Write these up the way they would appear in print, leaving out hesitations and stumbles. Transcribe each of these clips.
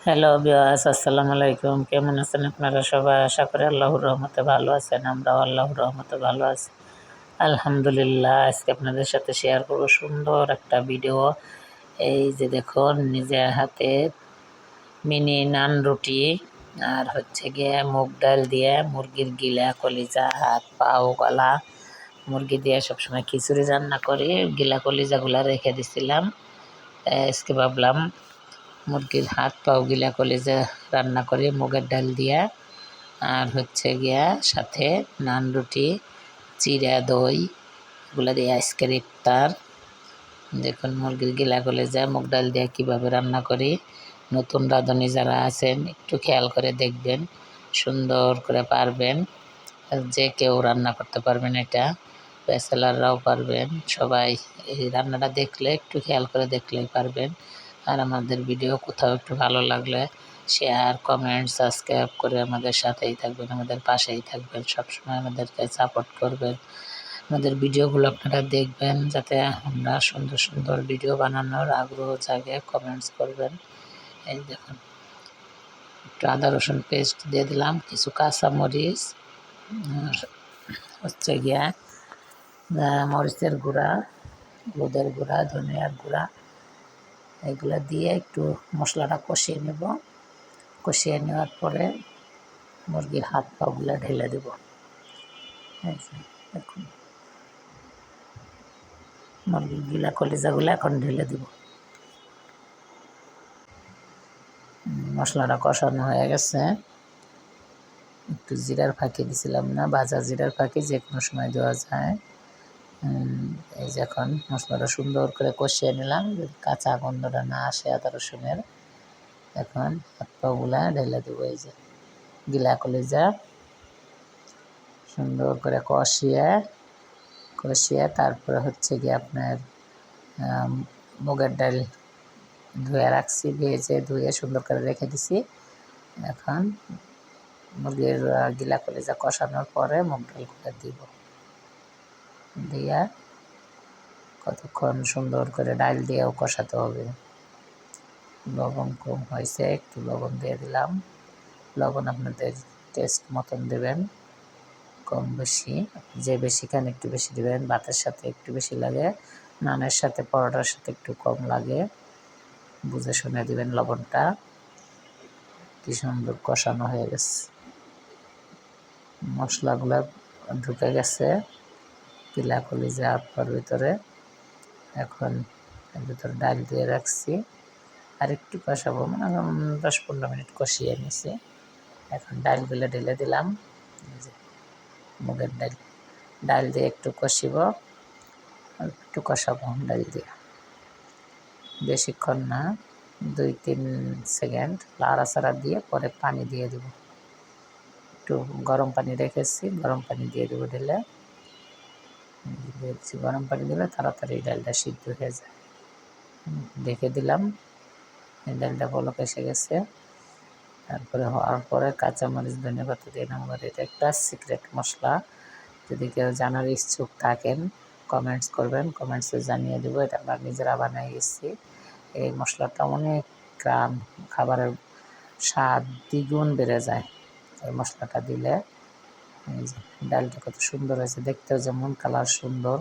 Hello viewers, আসসালামু আলাইকুম। কেমন আছেন আপনারা সবাই? আশা করি আল্লাহর রহমতে ভালো আছেন। আমরাও আল্লাহর রহমতে ভালো আছি, আলহামদুলিল্লাহ। আজকে আপনাদের সাথে শেয়ার করব সুন্দর একটা ভিডিও। এই যে দেখুন, নিজের হাতে মিনি নান রুটি আর হচ্ছে গিয়ে মুগ ডাল দিয়ে মুরগির গিলা, কলিজা, হাত, পাও, গলা মুরগি দিয়ে সবসময় খিচুড়ি রান্না করি। গিলা কলিজাগুলা রেখে দিছিলাম। আজকে ভাবলাম মুরগির হাত পাও গিলা কলিজা রান্না করি মুগের ডাল দিয়া, আর হচ্ছে গিয়া সাথে নান রুটি, চিড়া, দই, এগুলো দিয়ে আজকের ইফতার। দেখুন মুরগির গিলা কলিজা মুগ ডাল দিয়ে কীভাবে রান্না করি। নতুন রাঁধুনি যারা আছেন একটু খেয়াল করে দেখবেন, সুন্দর করে পারবেন। যে কেউ রান্না করতে পারবেন, এটা ব্যাচেলাররাও পারবেন। সবাই এই রান্নাটা দেখলে, একটু খেয়াল করে দেখলেই পারবেন। আর আমাদের ভিডিও কোথাও একটু ভালো লাগলে শেয়ার, কমেন্ট, সাবস্ক্রাইব করে আমাদের সাথেই থাকবেন, আমাদের পাশেই থাকবেন, সবসময় আমাদেরকে সাপোর্ট করবেন। আমাদের ভিডিওগুলো আপনারা দেখবেন, যাতে আমরা সুন্দর সুন্দর ভিডিও বানানোর আগ্রহ জাগে। কমেন্টস করবেন। এই দেখুন, একটু আদা রসুন পেস্ট দিয়ে দিলাম, কিছু কাঁচামরিচ, আর হচ্ছে গিয়া মরিচের গুঁড়া, হলুদের গুঁড়া, ধনিয়ার গুঁড়া, এগুলো দিয়ে একটু মশলাটা কষিয়ে নেব। কষিয়ে নেওয়ার পরে মুরগির হাত পাগুলো ঢেলে দেব। দেখুন মুরগির গিলা কলিজাগুলো এখন ঢেলে দেব। মশলাটা কষানো হয়ে গেছে। একটু জিরার ফাঁকি দিছিলাম না, ভাজা জিরার ফাঁকি যে কোনো সময় দেওয়া যায়। এই যে এখন মশলাটা সুন্দর করে কষিয়ে নিলাম, যদি কাঁচা গন্ধটা না আসে আদা রসুনের। এখন হাত পাগুলা ঢেলে দেবো। এই যে গিলা কলিজা সুন্দর করে কষিয়ে তারপরে হচ্ছে গিয়ে আপনার মুগের ডাল ধুয়ে রাখছি, ধুয়ে সুন্দর করে রেখে দিছি। এখন মুরগির গিলা কলিজা কষানোর পরে মুগ ডালগুলো দিব, দিয়ে কতক্ষণ সুন্দর করে ডাল দিয়েও কষাতে হবে। লবণ কম হয়েছে, একটু লবণ দিয়ে দিলাম। লবণ আপনাদের টেস্ট মতন দেবেন, কম বেশি, যে বেশি খান একটু বেশি দেবেন। ভাতের সাথে একটু বেশি লাগে, নানের সাথে, পরোটার সাথে একটু কম লাগে, বুঝে শুনে দেবেন লবণটা। কি সুন্দর কষানো হয়ে গেছে, মশলাগুলো ঢুকে গেছে গিলা কলিজা আপার ভিতরে। এখন এর ভিতরে ডাল দিয়ে রাখছি, আর একটু কষাবো, মানে 10-15 মিনিট কষিয়ে নিছি। এখন ডালগুলো ঢেলে দিলাম। মুগের ডাল দিয়ে একটু কষিব, একটু কষাবো ডাল দিয়ে, বেশিক্ষণ না, 2-3 সেকেন্ড লাড়াচাড়া দিয়ে পরে পানি দিয়ে দেব। একটু গরম পানি রেখেছি, গরম পানি দিয়ে দেবো ঢেলে। গরম পানি দিলে তাড়াতাড়ি ডালটা সিদ্ধ হয়ে যায়। ঢেকে দিলাম, ডালটা বলক এসে গেছে। তারপরে হওয়ার পরে কাঁচামরিচ, ধনেপাতা দিয়ে নামাবো। এটা একটা সিক্রেট মশলা, যদি কেউ জানার ইচ্ছুক থাকেন কমেন্টস করবেন, কমেন্টসে জানিয়ে দেবো। এটা আমরা নিজেরা বানিয়ে গেছি। এই মশলাটা অনেক গ্রাম, খাবারের স্বাদ দ্বিগুণ বেড়ে যায় এই মশলাটা দিলে। এই যে ডালটা কত সুন্দর হয়েছে, দেখতেও যেমন কালার সুন্দর,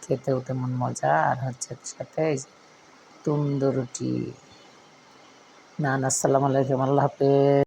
খেতেও তেমন মজা। আর হচ্ছে সাথে এই যে তন্দুর রুটি, নান। আসসালামু আলাইকুম, আল্লাহ হাফেজ।